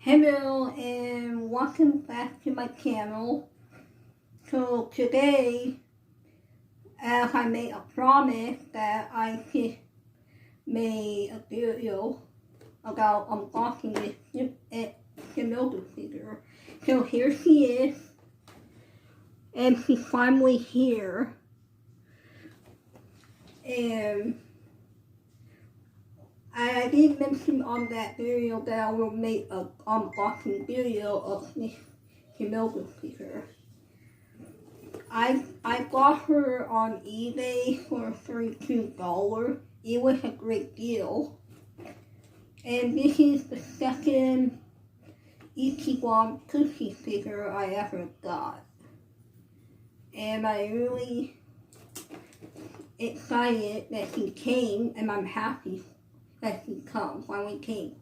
Hello and welcome back to my channel. So today, as I made a promise that I could make a video about unboxing this Shinobu figure. So here she is, and she's finally here. And I did mention on that video that I will make an unboxing video of this Shinobu figure. I got her on eBay for $32. It was a great deal. And this is the second Ichiban Kuji figure I ever got. And I'm really excited that she came, and I'm happy that she finally came.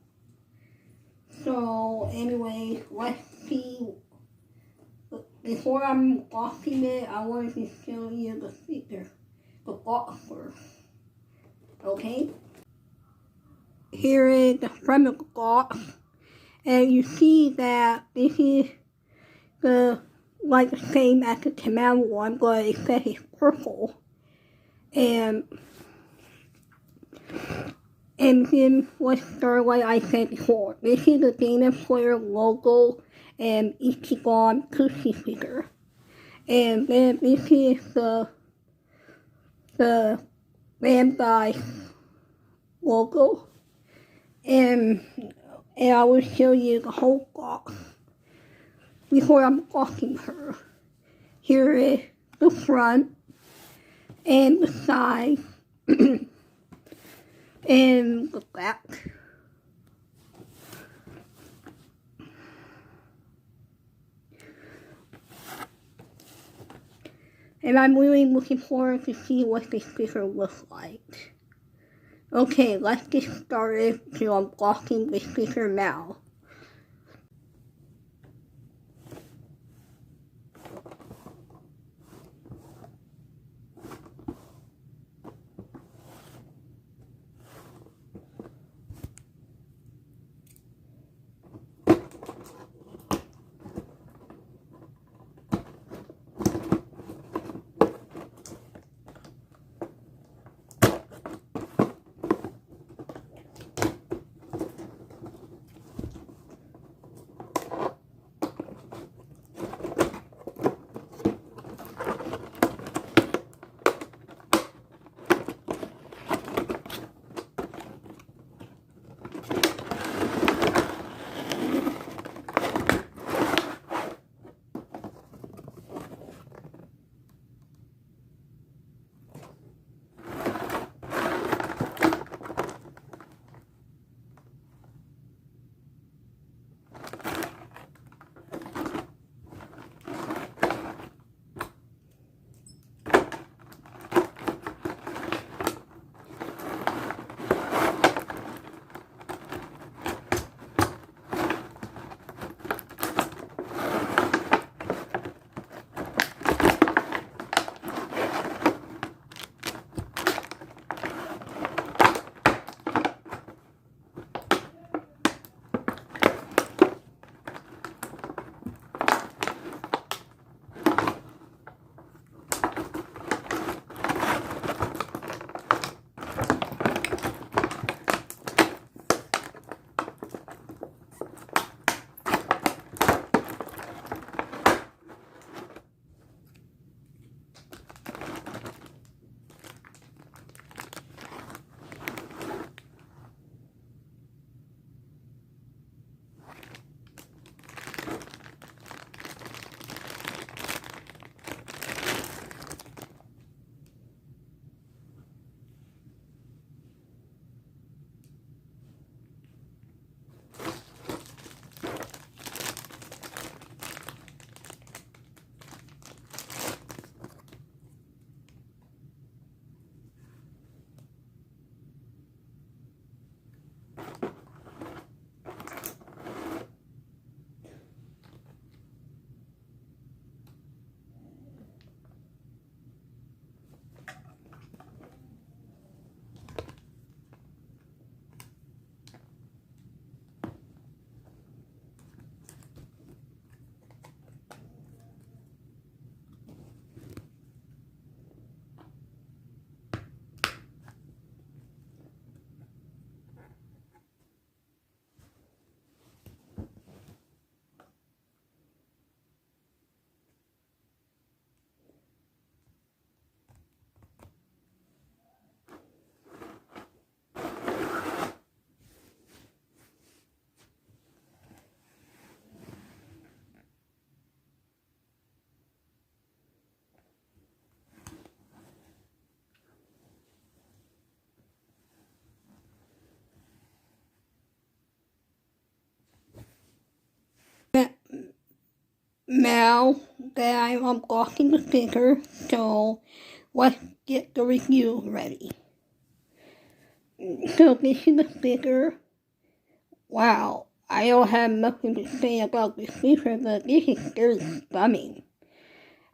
So anyway, let's see. Before I'm unboxing it, I wanted to show you the figure, the box first. Okay? Here is the front of the box, and you see that this is the same as the command one, but it says it's purple. And then let's start like I said before. This is the Demon Slayer logo and Ichiban Kuji figure. And then this is the Bandai logo. And I will show you the whole box before I'm unboxing her. Here is the front and the side and the back. And I'm really looking forward to see what this figure looks like. Okay, let's get started to unboxing this figure now. Now that I'm unboxing the sticker, so let's get the review ready. So this is the sticker. Wow, I don't have nothing to say about this sticker, but this is very stunning.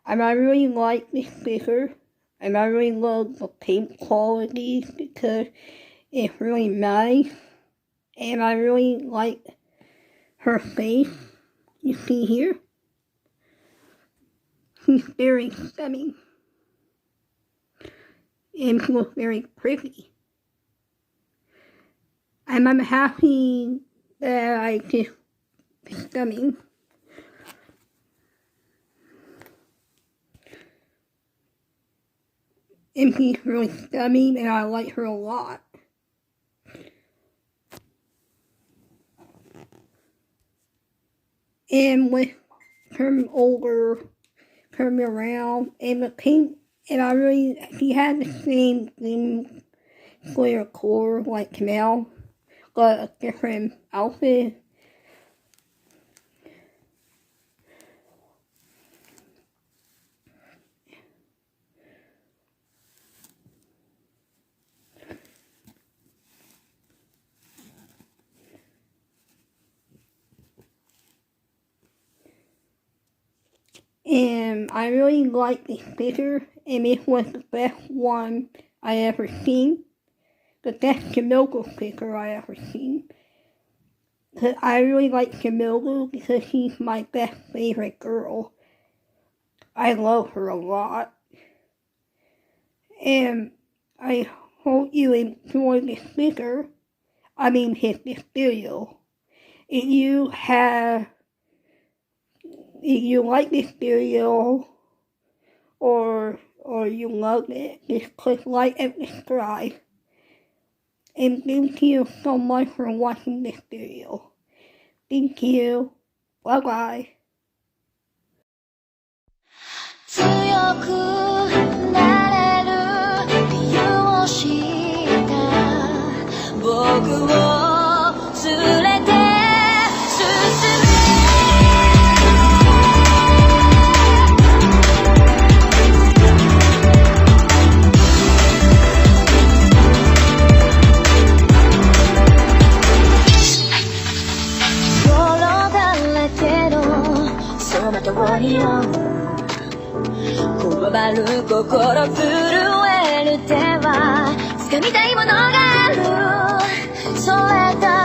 And I really like this sticker, and I really love the paint quality because it's really nice. And I really like her face, you see here. She's very stunning. And she looks very pretty. And I'm happy that I just stunning. And she's really stunning, and I like her a lot. And with turn around, and the pink, and she had the same thing for her core like Canal, but a different outfit. And I really like this sticker, and it was the best one I ever seen. The best Shinobu sticker I ever seen. Cause I really like Shinobu because she's my best favorite girl. I love her a lot. And I hope you enjoy this sticker. This video. If you like this video or you love it, just click like and subscribe. And thank you so much for watching this video. Thank you. Bye bye. 強くなれる理由を知った僕を連れて進め泥だらけのその通りをこわばる心震える手は掴みたいものがあるそれだ